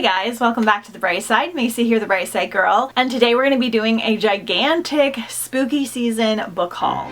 guys, welcome back to The Bright Side. Macy here, the Bright Side Girl, and today we're going to be doing a gigantic spooky season book haul.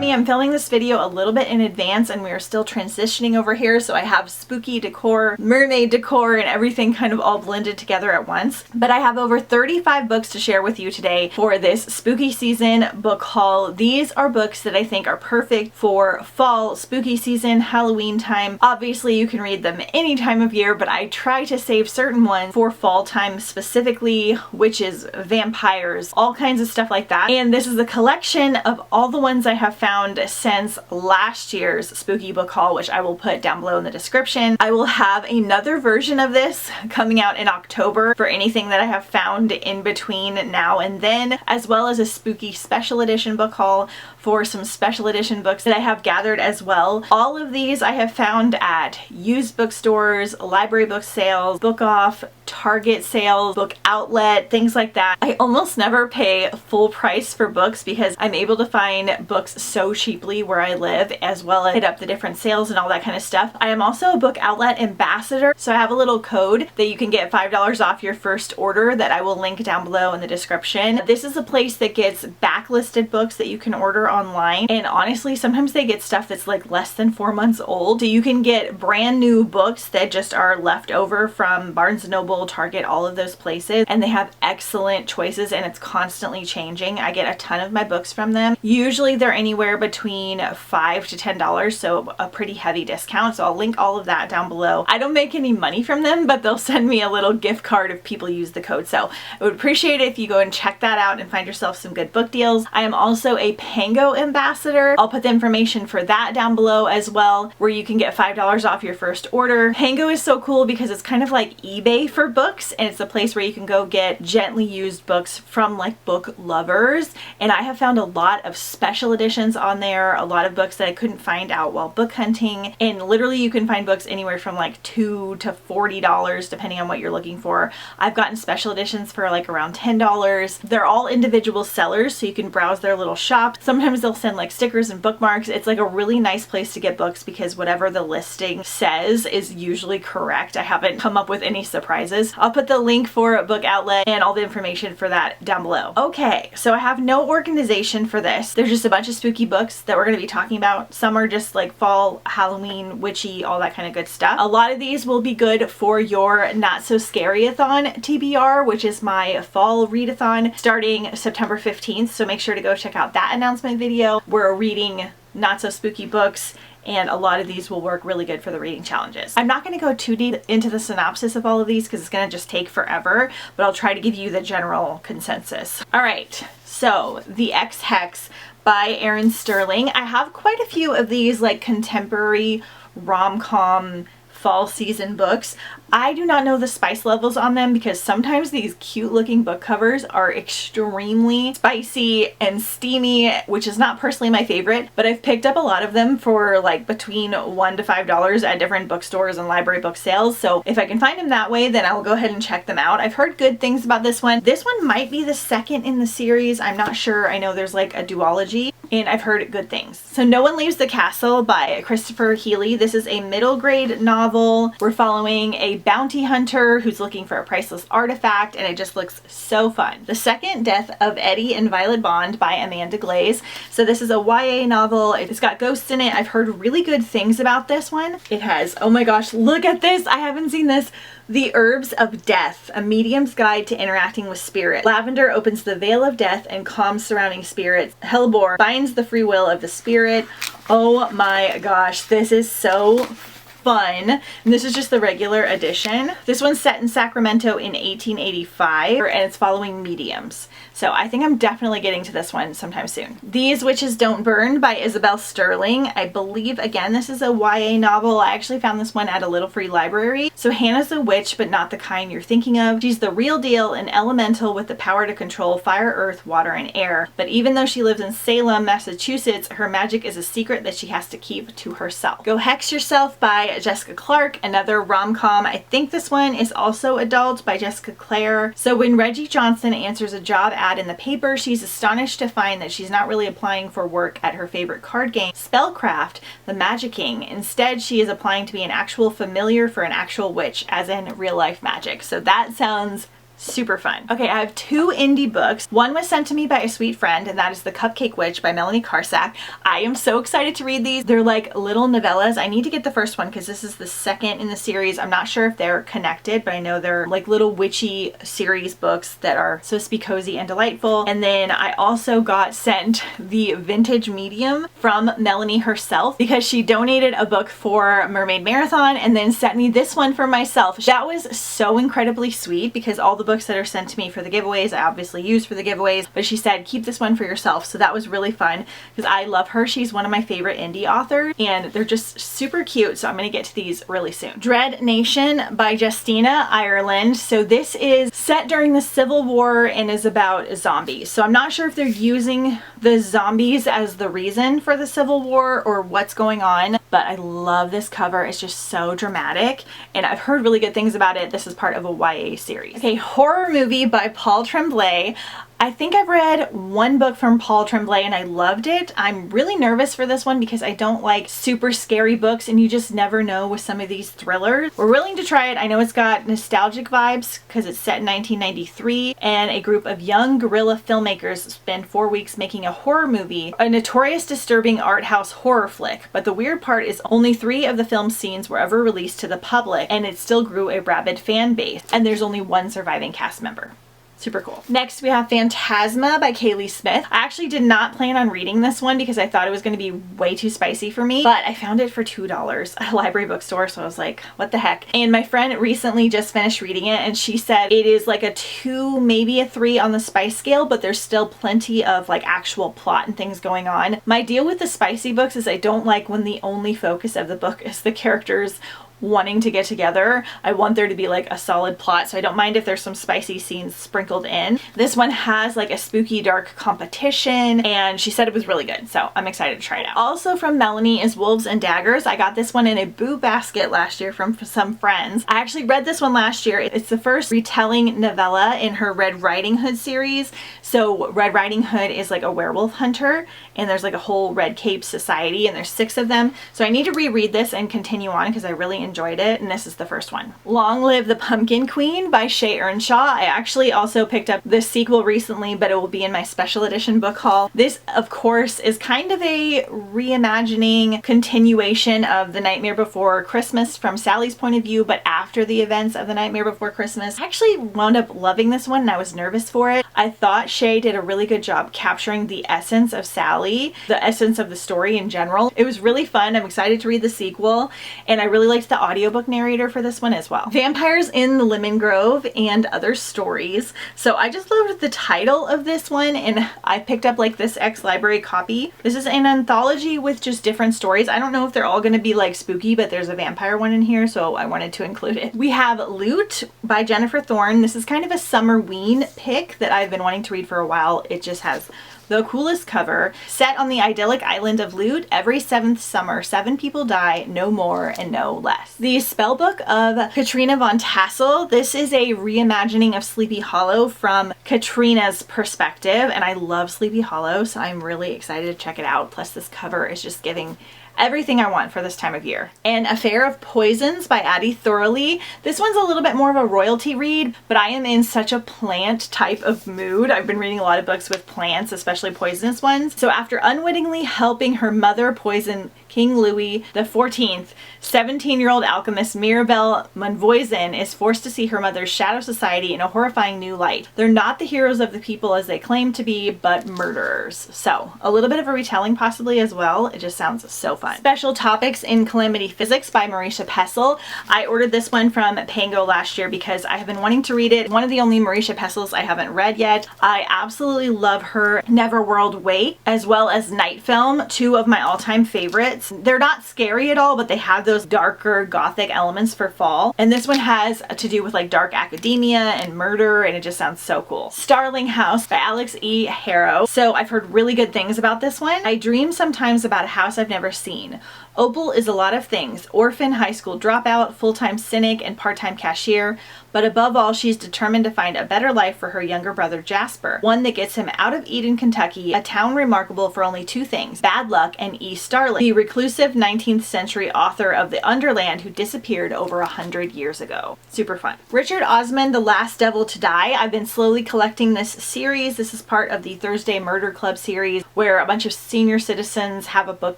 I'm filming this video a little bit in advance and we are still transitioning over here, so I have spooky decor, mermaid decor, and everything kind of all blended together at once. But I have over 35 books to share with you today for this spooky season book haul. These are books that I think are perfect for fall, spooky season, Halloween time. Obviously you can read them any time of year, but I try to save certain ones for fall time, specifically witches, vampires, all kinds of stuff like that. And this is a collection of all the ones I have found since last year's spooky book haul, which I will put down below in the description. I will have another version of this coming out in October for anything that I have found in between now and then, as well as a spooky special edition book haul for some special edition books that I have gathered as well. All of these I have found at used bookstores, library book sales, Book Off, Target sales, Bookoutlet, things like that. I almost never pay full price for books because I'm able to find books so cheaply where I live, as well as hit up the different sales and all that kind of stuff. I am also a Bookoutlet ambassador, so I have a little code that you can get $5 off your first order that I will link down below in the description. This is a place that gets backlisted books that you can order online, and honestly sometimes they get stuff that's like less than 4 months old, so you can get brand new books that just are left over from Barnes & Noble, Target, all of those places, and they have excellent choices and it's constantly changing. I get a ton of my books from them. Usually they're anywhere between $5 to $10, so a pretty heavy discount, so I'll link all of that down below. I don't make any money from them, but they'll send me a little gift card if people use the code, so I would appreciate it if you go and check that out and find yourself some good book deals. I am also a Pango ambassador. I'll put the information for that down below as well, where you can get $5 off your first order. Pango is so cool because it's kind of like eBay for books, and it's a place where you can go get gently used books from like book lovers, and I have found a lot of special editions on there, a lot of books that I couldn't find out while book hunting, and literally you can find books anywhere from like $2 to $40 depending on what you're looking for. I've gotten special editions for like around $10. They're all individual sellers, so you can browse their little shop. Sometimes they'll send like stickers and bookmarks. It's like a really nice place to get books because whatever the listing says is usually correct. I haven't come up with any surprises. I'll put the link for Bookoutlet and all the information for that down below. Okay, so I have no organization for this. There's just a bunch of spooky books that we're going to be talking about. Some are just like fall, Halloween, witchy, all that kind of good stuff. A lot of these will be good for your Not So Scaryathon TBR, which is my fall readathon starting September 15th, so make sure to go check out that announcement video. We're reading not so spooky books, and a lot of these will work really good for the reading challenges. I'm not going to go too deep into the synopsis of all of these because it's going to just take forever, but I'll try to give you the general consensus. Alright, so The Ex-Hex by Erin Sterling. I have quite a few of these like contemporary rom-com fall season books. I do not know the spice levels on them because sometimes these cute looking book covers are extremely spicy and steamy, which is not personally my favorite, but I've picked up a lot of them for like between $1 to $5 at different bookstores and library book sales, so if I can find them that way then I'll go ahead and check them out. I've heard good things about this one. This one might be the second in the series, I'm not sure. I know there's like a duology and I've heard good things. So No One Leaves the Castle by Christopher Healy. This is a middle grade novel. We're following a bounty hunter who's looking for a priceless artifact, and it just looks so fun. The Second Death of Eddie and Violet Bond by Amanda Glaze. So this is a YA novel. It's got ghosts in it. I've heard really good things about this one. It has, oh my gosh, look at this. I haven't seen this. The Herbs of Death, a medium's guide to interacting with spirit. Lavender opens the veil of death and calms surrounding spirits. Hellebore finds the free will of the spirit. Oh my gosh, this is so fun. And this is just the regular edition. This one's set in Sacramento in 1885, and it's following mediums. So I think I'm definitely getting to this one sometime soon. These Witches Don't Burn by Isabel Sterling. I believe, again, this is a YA novel. I actually found this one at a little free library. So Hannah's a witch, but not the kind you're thinking of. She's the real deal, an elemental with the power to control fire, earth, water, and air. But even though she lives in Salem, Massachusetts, her magic is a secret that she has to keep to herself. Go Hex Yourself by by Jessica Clark, another rom-com. I think this one is also adult, by Jessica Clare. So when Reggie Johnson answers a job ad in the paper, she's astonished to find that she's not really applying for work at her favorite card game, Spellcraft, the Magicking. Instead, she is applying to be an actual familiar for an actual witch, as in real life magic. So that sounds super fun. Okay, I have 2 indie books. One was sent to me by a sweet friend, and that is The Cupcake Witch by Melanie Karsak. I am so excited to read these. They're like little novellas. I need to get the first one because this is the second in the series. I'm not sure if they're connected, but I know they're like little witchy series books that are supposed to be cozy and delightful. And then I also got sent the Vintage Medium from Melanie herself because she donated a book for Mermaid Marathon and then sent me this one for myself. That was so incredibly sweet because all the books that are sent to me for the giveaways I obviously use for the giveaways, but she said keep this one for yourself. So that was really fun because I love her. She's one of my favorite indie authors and they're just super cute. So I'm going to get to these really soon. Dread Nation by Justina Ireland. So this is set during the Civil War and is about zombies. So I'm not sure if they're using the zombies as the reason for the Civil War or what's going on, but I love this cover. It's just so dramatic and I've heard really good things about it. This is part of a YA series. Okay, horror movie by Paul Tremblay. I think I've read one book from Paul Tremblay and I loved it. I'm really nervous for this one because I don't like super scary books and you just never know with some of these thrillers. We're willing to try it. I know it's got nostalgic vibes because it's set in 1993 and a group of young guerrilla filmmakers spend 4 weeks making a horror movie, a notorious disturbing art house horror flick. But the weird part is only 3 of the film scenes were ever released to the public and it still grew a rabid fan base and there's only 1 surviving cast member. Super cool. Next we have Phantasma by Kaylee Smith. I actually did not plan on reading this one because I thought it was going to be way too spicy for me, but I found it for $2 at a library bookstore, so I was like, what the heck? And my friend recently just finished reading it and she said it is like a 2, maybe a 3 on the spice scale, but there's still plenty of like actual plot and things going on. My deal with the spicy books is I don't like when the only focus of the book is the characters wanting to get together. I want there to be like a solid plot, so I don't mind if there's some spicy scenes sprinkled in. This one has like a spooky dark competition and she said it was really good, so I'm excited to try it out. Also from Melanie is Wolves and Daggers. I got this one in a Boo basket last year from some friends. I actually read this one last year. It's the first retelling novella in her Red Riding Hood series. So Red Riding Hood is like a werewolf hunter and there's like a whole Red Cape society and there's 6 of them. So I need to reread this and continue on because I really enjoyed it and this is the first one. Long Live the Pumpkin Queen by Shay Earnshaw. I actually also picked up the sequel recently, but it will be in my special edition book haul. This of course is kind of a reimagining continuation of The Nightmare Before Christmas from Sally's point of view, but after the events of The Nightmare Before Christmas. I actually wound up loving this one and I was nervous for it. I thought Shay did a really good job capturing the essence of Sally, the essence of the story in general. It was really fun. I'm excited to read the sequel and I really liked the audiobook narrator for this one as well. Vampires in the Lemon Grove and Other Stories. So I just loved the title of this one and I picked up like this ex-library copy. This is an anthology with just different stories. I don't know if they're all going to be like spooky, but there's a vampire one in here, so I wanted to include it. We have Loot by Jennifer Thorne. This is kind of a summer-ween pick that I've been wanting to read for a while. It just has the coolest cover. Set on the idyllic island of Lute, every 7th summer, 7 people die, no more and no less. The Spellbook of Katrina von Tassel. This is a reimagining of Sleepy Hollow from Katrina's perspective, and I love Sleepy Hollow, so I'm really excited to check it out. Plus this cover is just giving everything I want for this time of year. An Affair of Poisons by Addie Thoroughly. This one's a little bit more of a royalty read, but I am in such a plant type of mood. I've been reading a lot of books with plants, especially poisonous ones. So after unwittingly helping her mother poison King Louis XIV, 17-year-old alchemist Mirabelle Monvoisin is forced to see her mother's shadow society in a horrifying new light. They're not the heroes of the people as they claim to be, but murderers. So a little bit of a retelling possibly as well. It just sounds so fun. Special Topics in Calamity Physics by Marisha Pessl. I ordered this one from Pango last year because I have been wanting to read it. One of the only Marisha Pessls I haven't read yet. I absolutely love her Neverworld Wait as well as Night Film, 2 of my all-time favorites. elements. They're not scary at all, but they have those darker gothic elements for fall. And this one has to do with like dark academia and murder, and it just sounds so cool. Starling House by Alex E. Harrow. So I've heard really good things about this one. I dream sometimes about a house I've never seen. Opal is a lot of things: orphan, high school dropout, full-time cynic, and part-time cashier. But above all, she's determined to find a better life for her younger brother Jasper, one that gets him out of Eden, Kentucky, a town remarkable for only two things: bad luck and E. Starling, the reclusive 19th century author of The Underland who disappeared over 100 years ago. Super fun. Richard Osman, The Last Devil to Die. I've been slowly collecting this series. This is part of the Thursday Murder Club series, where a bunch of senior citizens have a book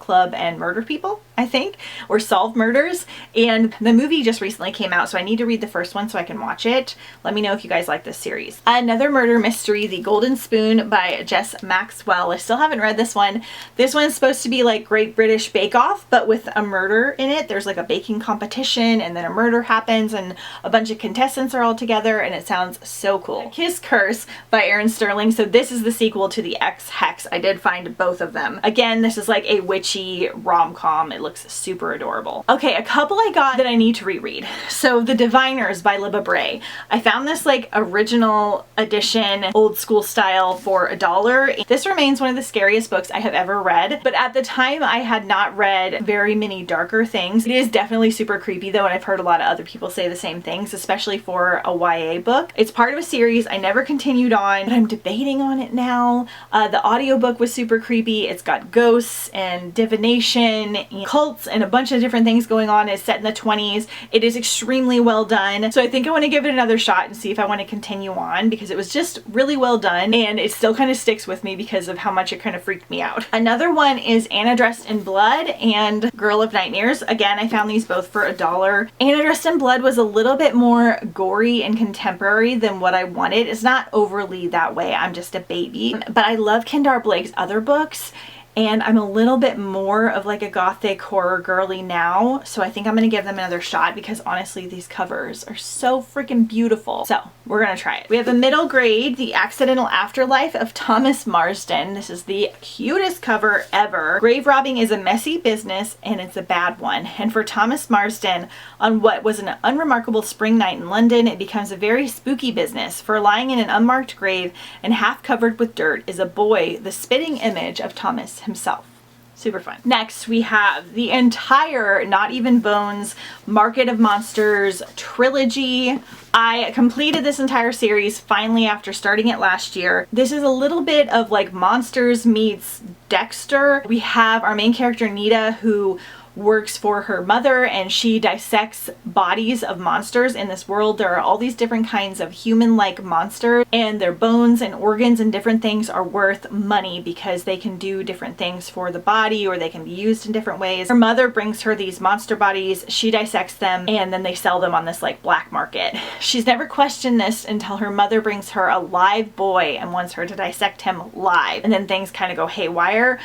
club and murder people, I think, or solve murders. And the movie just recently came out, so I need to read the first one so I can watch it. Let me know if you guys like this series. Another murder mystery, The Golden Spoon by Jess Maxwell. I still haven't read this one. This one's supposed to be like Great British Bake Off, but with a murder in it. There's like a baking competition, and then a murder happens, and a bunch of contestants are all together, and it sounds so cool. Kiss Curse by Erin Sterling. So this is the sequel to the X Hex. I did find both of them. Again, this is like a witchy rom-com. It looks super adorable. Okay, a couple I got that I need to reread. So The Diviners by Libba Bray. I found this like original edition, old school style for $1. This remains one of the scariest books I have ever read, but at the time I had not read very many darker things. It is definitely super creepy though, and I've heard a lot of other people say the same things, especially for a YA book. It's part of a series I never continued on, but I'm debating on it now. The audiobook was super creepy. It's got ghosts and divination and cults and a bunch of different things going on. It's set in the 20s. It is extremely well done. So I think I want to give it another shot and see if I want to continue on, because it was just really well done, and it still kind of sticks with me because of how much it kind of freaked me out. Another one is Anna Dressed in Blood and Girl of Nightmares. Again, I found these both for $1. Anna Dressed in Blood was a little bit more gory and contemporary than what I wanted. It's not overly that way. I'm just a baby. But I love Kendar Blake's other books, and I'm a little bit more of like a gothic horror girly now, so I think I'm gonna give them another shot, because honestly these covers are so freaking beautiful. So we're gonna try it. We have a middle grade, The Accidental Afterlife of Thomas Marsden. This is the cutest cover ever. Grave robbing is a messy business, and it's a bad one. And for Thomas Marsden, on what was an unremarkable spring night in London, it becomes a very spooky business. For lying in an unmarked grave and half covered with dirt is a boy, the spitting image of Thomas himself. Super fun. Next, we have the entire Not Even Bones Market of Monsters trilogy. I completed this entire series finally after starting it last year. This is a little bit of like Monsters meets Dexter. We have our main character Nita, who works for her mother, and she dissects bodies of monsters in this world. There are all these different kinds of human-like monsters, and their bones and organs and different things are worth money because they can do different things for the body, or they can be used in different ways. Her mother brings her these monster bodies, she dissects them, and then they sell them on this like black market. She's never questioned this until her mother brings her a live boy and wants her to dissect him live, and then things kind of go haywire.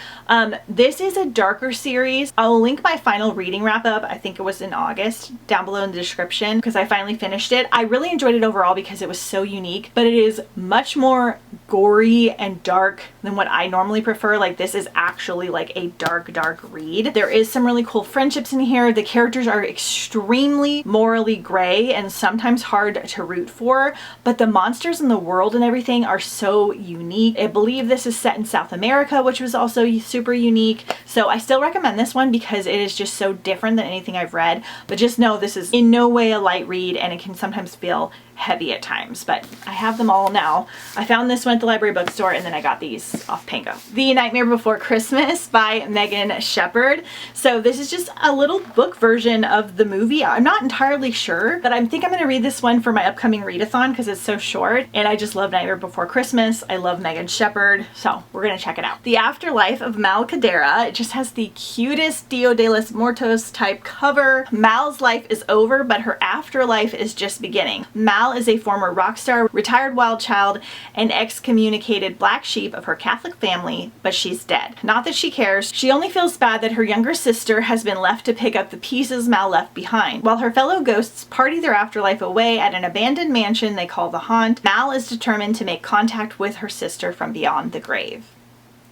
This is a darker series. I'll link my final reading wrap up, I think it was in August, down below in the description, because I finally finished it. I really enjoyed it overall because it was so unique, but it is much more gory and dark than what I normally prefer. Like, this is actually like a dark read. There is some really cool friendships in here. The characters are extremely morally gray and sometimes hard to root for, but the monsters in the world and everything are so unique. I believe this is set in South America, which was also super unique. So I still recommend this one because it is just so different than anything I've read, but just know this is in no way a light read, and it can sometimes feel heavy at times, but I have them all now. I found this one at the library bookstore, and then I got these off Pango. The Nightmare Before Christmas by Megan Shepherd. So this is just a little book version of the movie. I'm not entirely sure, but I think I'm going to read this one for my upcoming readathon because it's so short, and I just love Nightmare Before Christmas. I love Megan Shepherd, so we're going to check it out. The Afterlife of Mal Cadera. It just has the cutest Dia de los Muertos type cover. Mal's life is over, but her afterlife is just beginning. Mal is a former rock star, retired wild child, and excommunicated black sheep of her Catholic family, but she's dead. Not that she cares. She only feels bad that her younger sister has been left to pick up the pieces Mal left behind. While her fellow ghosts party their afterlife away at an abandoned mansion they call the Haunt, Mal is determined to make contact with her sister from beyond the grave.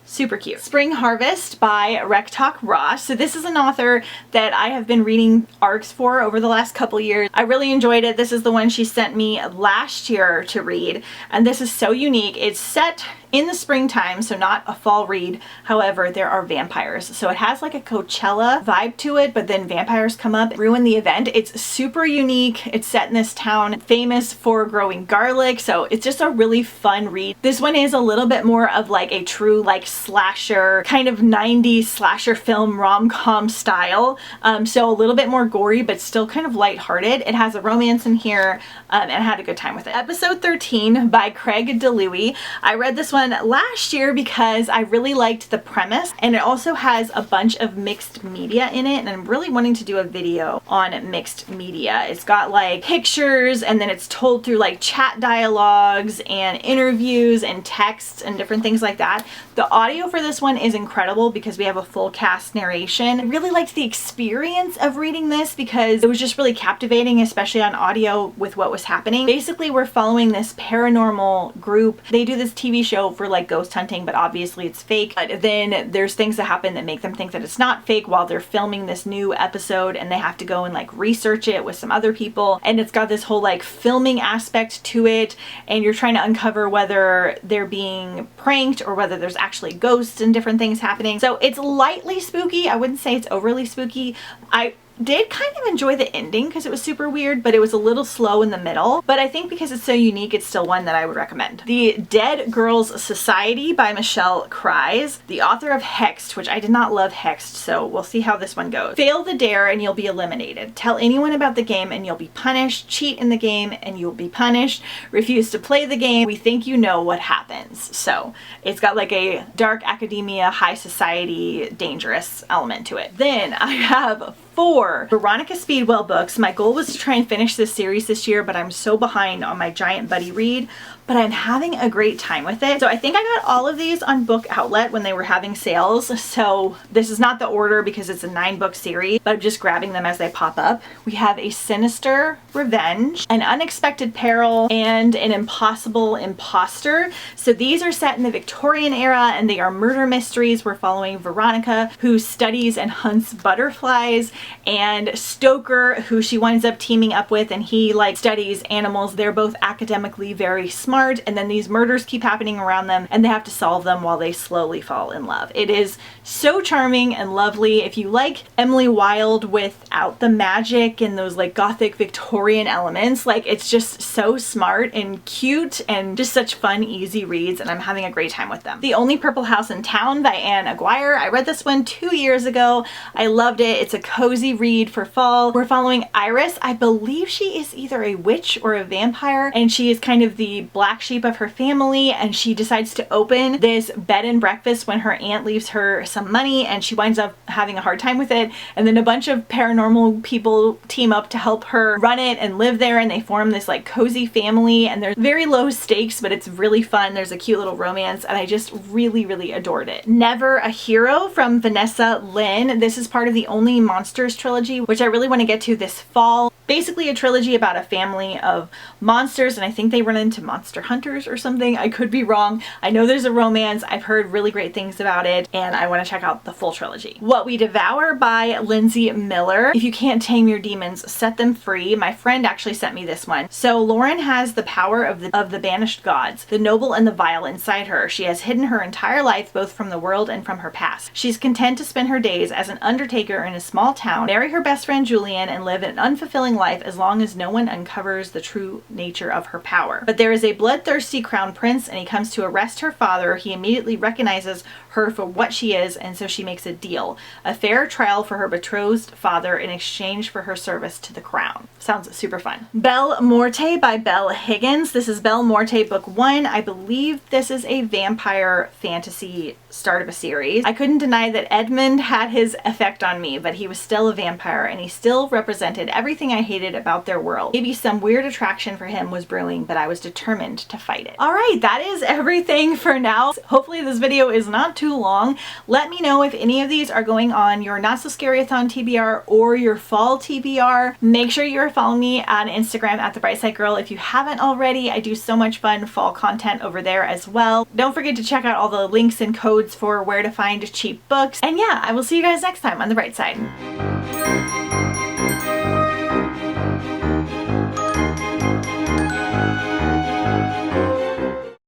Super cute. Spring Harvest by Rectalk Ross. So this is an author that I have been reading arcs for over the last couple years. I really enjoyed it. This is the one she sent me last year to read, and this is so unique. It's set in the springtime, so not a fall read. However, there are vampires. So it has like a Coachella vibe to it, but then vampires come up, ruin the event. It's super unique. It's set in this town, famous for growing garlic. So it's just a really fun read. This one is a little bit more of like a true like slasher, kind of 90s slasher film rom-com style. So a little bit more gory, but still kind of lighthearted. It has a romance in here, and I had a good time with it. Episode 13 by Craig DeLuey. I read this one last year because I really liked the premise, and it also has a bunch of mixed media in it, and I'm really wanting to do a video on mixed media. It's got like pictures, and then it's told through like chat dialogues and interviews and texts and different things like that. The audio for this one is incredible because we have a full cast narration. I really liked the experience of reading this because it was just really captivating, especially on audio with what was happening. Basically, we're following this paranormal group. They do this TV show for like ghost hunting, but obviously it's fake. But then there's things that happen that make them think that it's not fake while they're filming this new episode, and they have to go and like research it with some other people. And it's got this whole like filming aspect to it, and you're trying to uncover whether they're being pranked or whether there's actually ghosts and different things happening. So it's lightly spooky. I wouldn't say it's overly spooky. I did kind of enjoy the ending because it was super weird, but it was a little slow in the middle. But I think because it's so unique, it's still one that I would recommend. The Dead Girls Society by Michelle Cries, the author of Hexed, which I did not love Hexed, so we'll see how this one goes. Fail the dare and you'll be eliminated. Tell anyone about the game and you'll be punished. Cheat in the game and you'll be punished. Refuse to play the game. We think you know what happens. So it's got like a dark academia, high society, dangerous element to it. Then I have 4 Veronica Speedwell books. My goal was to try and finish this series this year, but I'm so behind on my giant buddy read, but I'm having a great time with it. So I think I got all of these on Bookoutlet when they were having sales. So this is not the order because it's a 9-book series, but I'm just grabbing them as they pop up. We have A Sinister Revenge, An Unexpected Peril, and An Impossible Imposter. So these are set in the Victorian era and they are murder mysteries. We're following Veronica, who studies and hunts butterflies, and Stoker, who she winds up teaming up with, and he like studies animals. They're both academically very smart, and then these murders keep happening around them and they have to solve them while they slowly fall in love. It is so charming and lovely. If you like Emily Wilde without the magic and those like gothic Victorian elements, like it's just so smart and cute and just such fun, easy reads, and I'm having a great time with them. The Only Purple House in Town by Anne Aguirre. I read this one 2 years ago. I loved it. It's a cozy read for fall. We're following Iris. I believe she is either a witch or a vampire, and she is kind of the black sheep of her family, and she decides to open this bed and breakfast when her aunt leaves her some money, and she winds up having a hard time with it, and then a bunch of paranormal people team up to help her run it and live there, and they form this like cozy family, and they're very low stakes, but it's really fun. There's a cute little romance, and I just really adored it. Never a Hero from Vanessa Lynn. This is part of the Only Monsters trilogy, which I really want to get to this fall. Basically a trilogy about a family of monsters, and I think they run into monster hunters or something. I could be wrong. I know there's a romance. I've heard really great things about it, and I want to check out the full trilogy. What We Devour by Lindsay Miller. If you can't tame your demons, set them free. My friend actually sent me this one. So Lauren has the power of the banished gods, the noble and the vile inside her. She has hidden her entire life both from the world and from her past. She's content to spend her days as an undertaker in a small town, marry her best friend Julian, and live an unfulfilling life as long as no one uncovers the true nature of her power. But there is a bloodthirsty crown prince, and he comes to arrest her father. He immediately recognizes her for what she is, and so she makes a deal. A fair trial for her betrothed father in exchange for her service to the crown. Sounds super fun. Belle Morte by Belle Higgins. This is Belle Morte book 1. I believe this is a vampire fantasy start of a series. I couldn't deny that Edmund had his effect on me, but he was still a vampire, and he still represented everything I hated about their world. Maybe some weird attraction for him was brewing, but I was determined to fight it. All right, that is everything for now. Hopefully this video is not too long. Let me know if any of these are going on your Not So Scaryathon TBR or your fall TBR. Make sure you're following me on Instagram at The Brightside Girl if you haven't already. I do so much fun fall content over there as well. Don't forget to check out all the links and codes for where to find cheap books. And yeah, I will see you guys next time on The Bright Side.